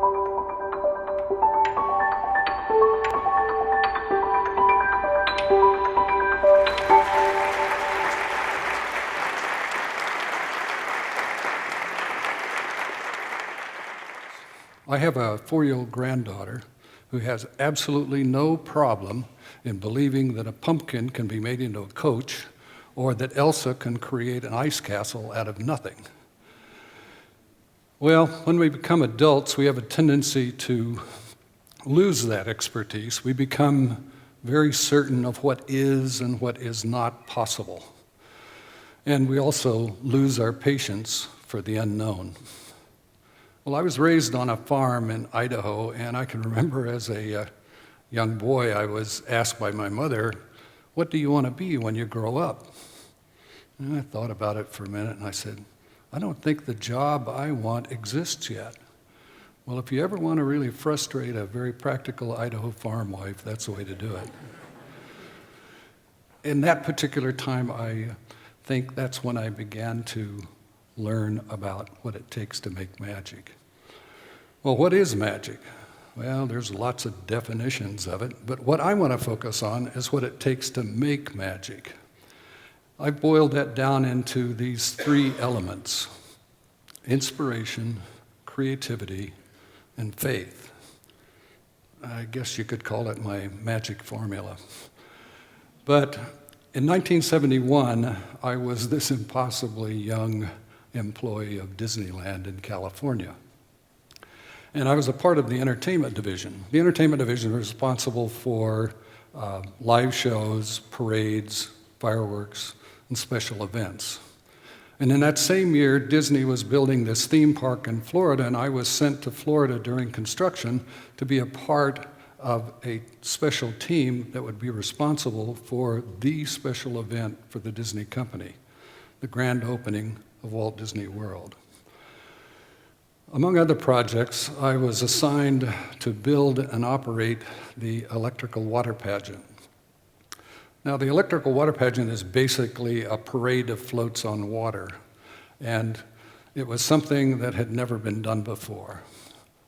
I have a 4-year-old granddaughter who has absolutely no problem in believing that a pumpkin can be made into a coach or that Elsa can create an ice castle out of nothing. Well, when we become adults, we have a tendency to lose that expertise. We become very certain of what is and what is not possible. And we also lose our patience for the unknown. Well, I was raised on a farm in Idaho, and I can remember as a young boy, I was asked by my mother, "What do you want to be when you grow up?" And I thought about it for a minute, and I said, "I don't think the job I want exists yet." Well, if you ever want to really frustrate a very practical Idaho farm wife, that's the way to do it. In that particular time, I think that's when I began to learn about what it takes to make magic. Well, what is magic? Well, there's lots of definitions of it, but what I want to focus on is what it takes to make magic. I've boiled that down into these 3 elements: inspiration, creativity, and faith. I guess you could call it my magic formula. But in 1971, I was this impossibly young employee of Disneyland in California. And I was a part of the entertainment division. The entertainment division was responsible for live shows, parades, fireworks, and special events. And in that same year, Disney was building this theme park in Florida, and I was sent to Florida during construction to be a part of a special team that would be responsible for the special event for the Disney company, the grand opening of Walt Disney World. Among other projects, I was assigned to build and operate the Electrical Water Pageant. Now, the Electrical Water Pageant is basically a parade of floats on water, and it was something that had never been done before.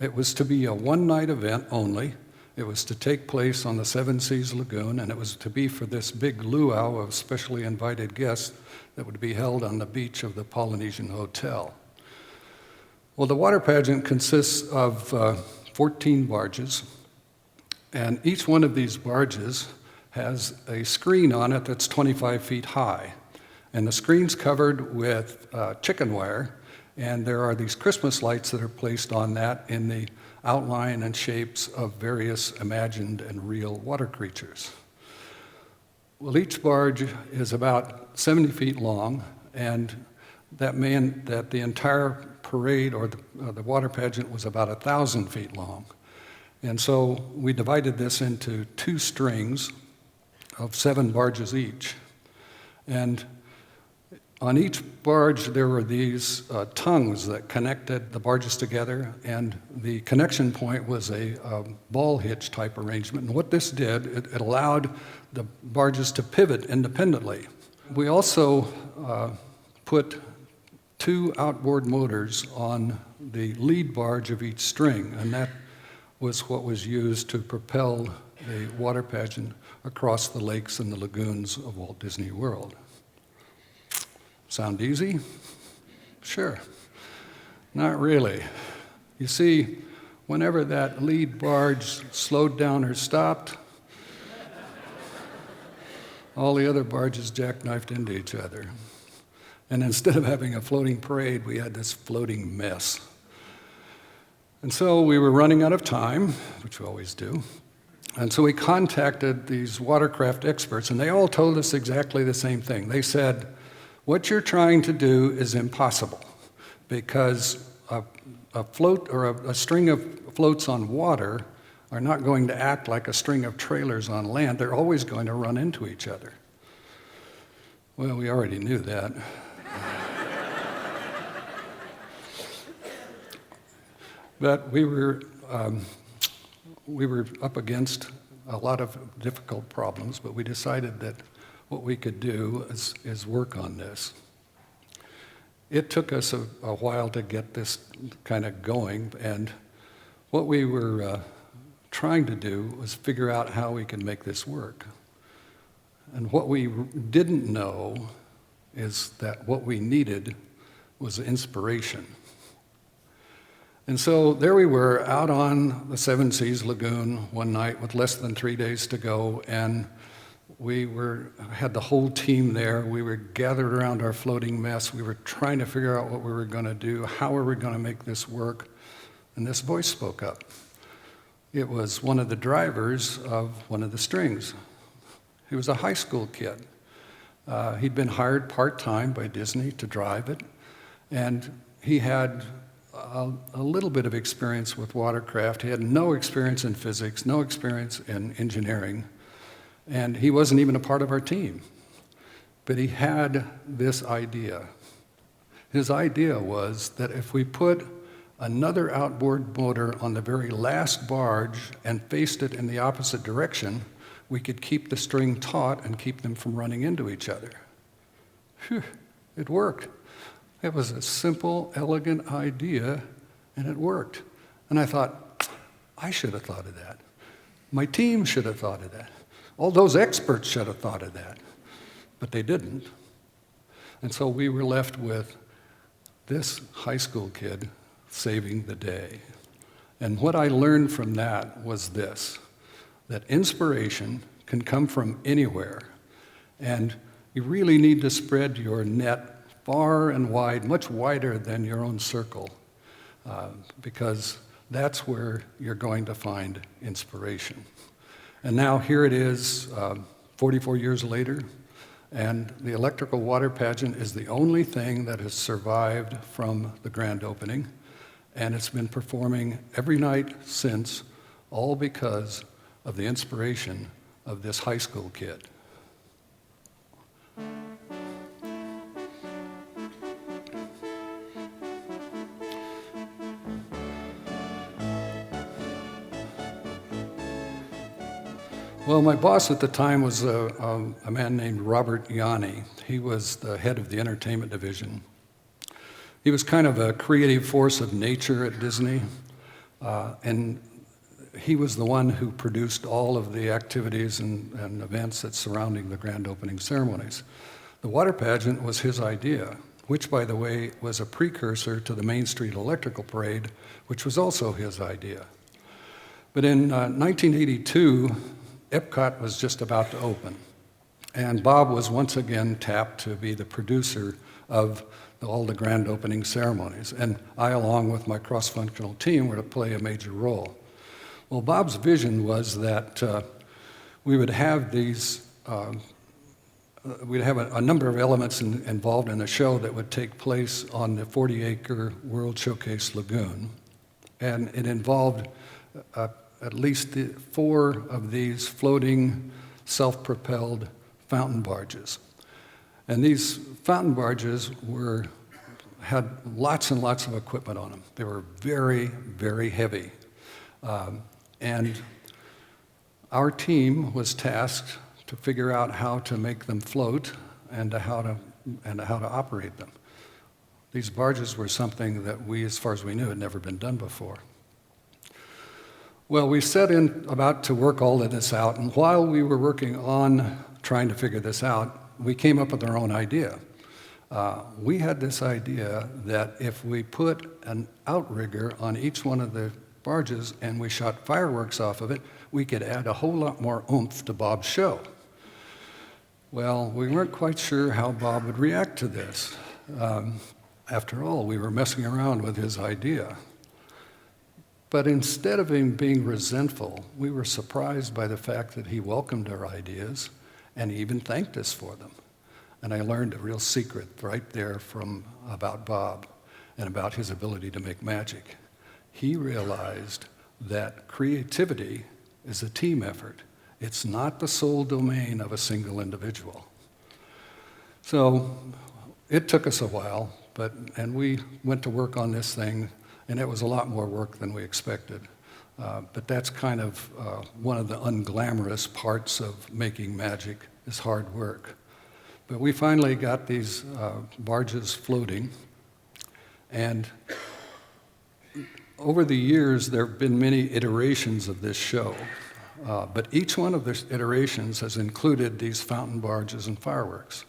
It was to be a one-night event only. It was to take place on the Seven Seas Lagoon, and it was to be for this big luau of specially invited guests that would be held on the beach of the Polynesian Hotel. Well, the water pageant consists of 14 barges, and each one of these barges has a screen on it that's 25 feet high. And the screen's covered with chicken wire, and there are these Christmas lights that are placed on that in the outline and shapes of various imagined and real water creatures. Well, each barge is about 70 feet long, and that meant that the entire parade or the water pageant was about 1,000 feet long. And so we divided this into 2 strings of 7 barges each. And on each barge, there were these tongues that connected the barges together, and the connection point was a ball hitch type arrangement. And what this did, it allowed the barges to pivot independently. We also put 2 outboard motors on the lead barge of each string, and that was what was used to propel the water pageant across the lakes and the lagoons of Walt Disney World. Sound easy? Sure. Not really. You see, whenever that lead barge slowed down or stopped, all the other barges jackknifed into each other. And instead of having a floating parade, we had this floating mess. And so we were running out of time, which we always do. And so we contacted these watercraft experts, and they all told us exactly the same thing. They said, what you're trying to do is impossible, because a float or a string of floats on water are not going to act like a string of trailers on land. They're always going to run into each other. Well, we already knew that. But we were up against a lot of difficult problems, but we decided that what we could do is work on this. It took us a while to get this kind of going, and what we were trying to do was figure out how we could make this work. And what we didn't know is that what we needed was inspiration. And so there we were out on the Seven Seas Lagoon one night with less than 3 days to go, and we had the whole team there. We were gathered around our floating mess. We were trying to figure out what we were going to do, how were we going to make this work, and this voice spoke up. It was one of the drivers of one of the strings. He was a high school kid. He'd been hired part-time by Disney to drive it, and he had a little bit of experience with watercraft. He had no experience in physics, no experience in engineering, and he wasn't even a part of our team. But he had this idea. His idea was that if we put another outboard motor on the very last barge and faced it in the opposite direction, we could keep the string taut and keep them from running into each other. Phew, it worked. It was a simple, elegant idea, and it worked. And I thought, I should have thought of that. My team should have thought of that. All those experts should have thought of that. But they didn't. And so we were left with this high school kid saving the day. And what I learned from that was this, that inspiration can come from anywhere. And you really need to spread your net far and wide, much wider than your own circle, because that's where you're going to find inspiration. And now here it is, 44 years later, and the Electrical Water Pageant is the only thing that has survived from the grand opening, and it's been performing every night since, all because of the inspiration of this high school kid. Well, my boss at the time was a man named Robert Yanni. He was the head of the entertainment division. He was kind of a creative force of nature at Disney, and he was the one who produced all of the activities and events that's surrounding the grand opening ceremonies. The water pageant was his idea, which, by the way, was a precursor to the Main Street Electrical Parade, which was also his idea. But in 1982, Epcot was just about to open, and Bob was once again tapped to be the producer of all the grand opening ceremonies, and I, along with my cross-functional team, were to play a major role. Well, Bob's vision was that we would have these, we'd have a number of elements involved in the show that would take place on the 40-acre World Showcase Lagoon, and it involved at least 4 of these floating, self-propelled fountain barges. And these fountain barges had lots and lots of equipment on them. They were very, very heavy. And our team was tasked to figure out how to make them float and how to operate them. These barges were something that we, as far as we knew, had never been done before. Well, we set in about to work all of this out, and while we were working on trying to figure this out, we came up with our own idea. We had this idea that if we put an outrigger on each one of the barges and we shot fireworks off of it, we could add a whole lot more oomph to Bob's show. Well, we weren't quite sure how Bob would react to this. After all, we were messing around with his idea. But instead of him being resentful, we were surprised by the fact that he welcomed our ideas and he even thanked us for them. And I learned a real secret right there about Bob and about his ability to make magic. He realized that creativity is a team effort. It's not the sole domain of a single individual. So it took us a while, and we went to work on this thing, and it was a lot more work than we expected. But that's kind of one of the unglamorous parts of making magic, is hard work. But we finally got these barges floating, and over the years, there have been many iterations of this show, but each one of the iterations has included these fountain barges and fireworks.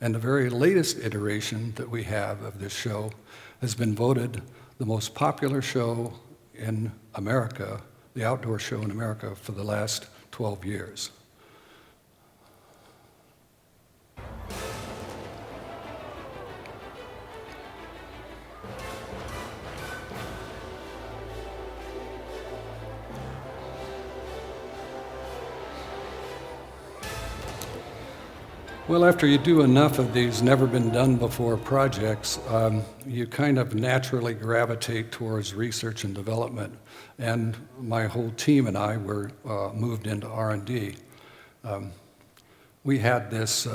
And the very latest iteration that we have of this show has been voted the most popular show in America, the outdoor show in America, for the last 12 years. Well, after you do enough of these never-been-done-before projects, you kind of naturally gravitate towards research and development. And my whole team and I were moved into R&D. We had this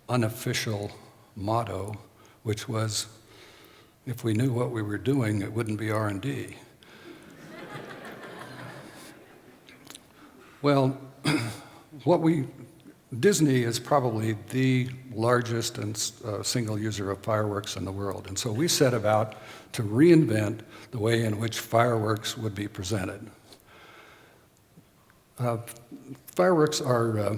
unofficial motto, which was, if we knew what we were doing, it wouldn't be R&D. Well, Disney is probably the largest and single user of fireworks in the world, and so we set about to reinvent the way in which fireworks would be presented. Fireworks are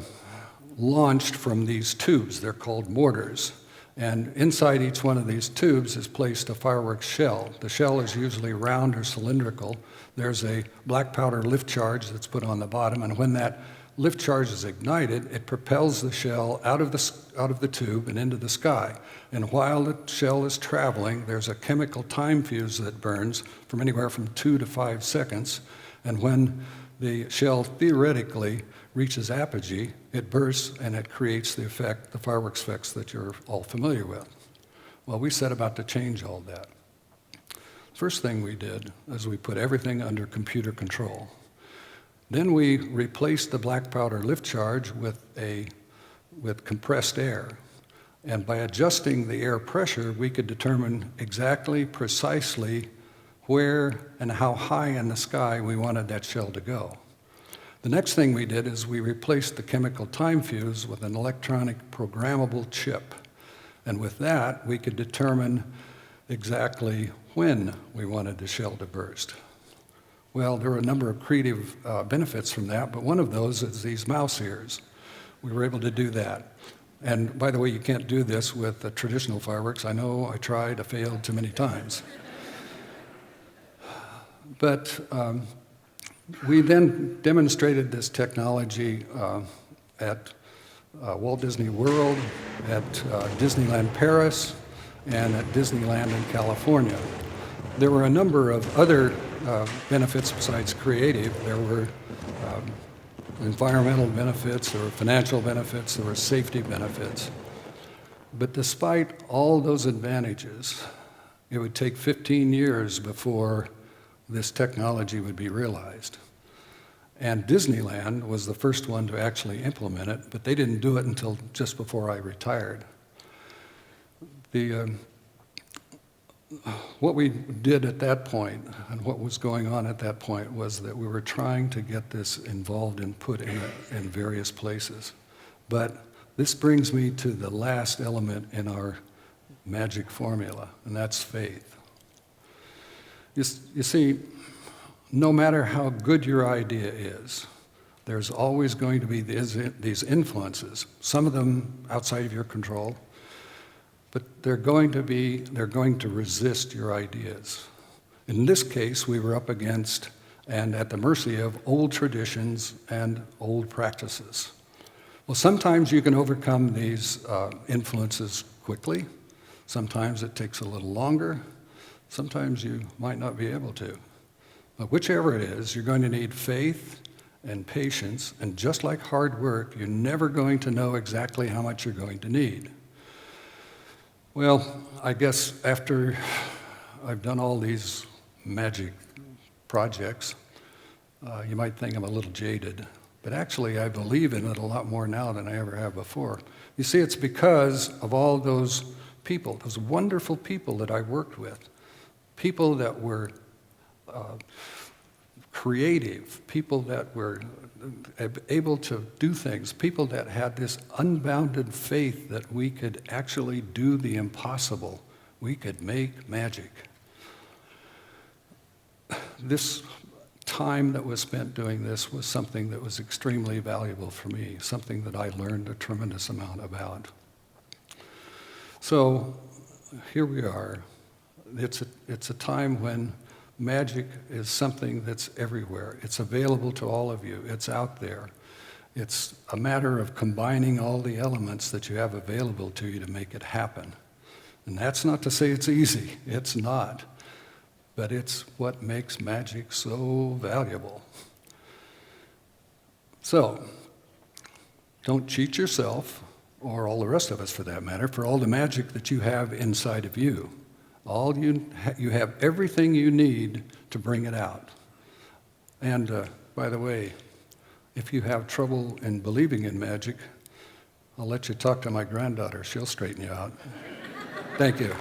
launched from these tubes. They're called mortars, and inside each one of these tubes is placed a fireworks shell. The shell is usually round or cylindrical. There's a black powder lift charge that's put on the bottom, and when that lift charge is ignited, it propels the shell out of the tube and into the sky. And while the shell is traveling, there's a chemical time fuse that burns from anywhere from 2 to 5 seconds. And when the shell theoretically reaches apogee, it bursts and it creates the effect, the fireworks effects that you're all familiar with. Well, we set about to change all that. First thing we did is we put everything under computer control. Then we replaced the black powder lift charge with compressed air. And by adjusting the air pressure, we could determine exactly, precisely, where and how high in the sky we wanted that shell to go. The next thing we did is we replaced the chemical time fuse with an electronic programmable chip. And with that, we could determine exactly when we wanted the shell to burst. Well, there are a number of creative benefits from that, but one of those is these mouse ears. We were able to do that. And by the way, you can't do this with the traditional fireworks. I know, I tried, I failed too many times. But we then demonstrated this technology at Walt Disney World, at Disneyland Paris, and at Disneyland in California. There were a number of other benefits besides creative. There were environmental benefits, there were financial benefits, there were safety benefits. But despite all those advantages, it would take 15 years before this technology would be realized. And Disneyland was the first one to actually implement it, but they didn't do it until just before I retired. What we did at that point, and what was going on at that point, was that we were trying to get this involved and put in various places. But this brings me to the last element in our magic formula, and that's faith. You see, no matter how good your idea is, there's always going to be these influences, some of them outside of your control, but they're going to resist your ideas. In this case, we were up against and at the mercy of old traditions and old practices. Well, sometimes you can overcome these influences quickly. Sometimes it takes a little longer. Sometimes you might not be able to. But whichever it is, you're going to need faith and patience, and just like hard work, you're never going to know exactly how much you're going to need. Well, I guess after I've done all these magic projects, you might think I'm a little jaded, but actually I believe in it a lot more now than I ever have before. You see, it's because of all those people, those wonderful people that I worked with, people that were creative, people that were able to do things, people that had this unbounded faith that we could actually do the impossible. We could make magic. this time that was spent doing this was something that was extremely valuable for me, something that I learned a tremendous amount about. So here we are. It's a time when magic is something that's everywhere. It's available to all of you. It's out there. It's a matter of combining all the elements that you have available to you to make it happen. And that's not to say it's easy. It's not. But it's what makes magic so valuable. So, don't cheat yourself, or all the rest of us for that matter, for all the magic that you have inside of you. You have everything you need to bring it out. And by the way, if you have trouble in believing in magic, I'll let you talk to my granddaughter. She'll straighten you out. Thank you.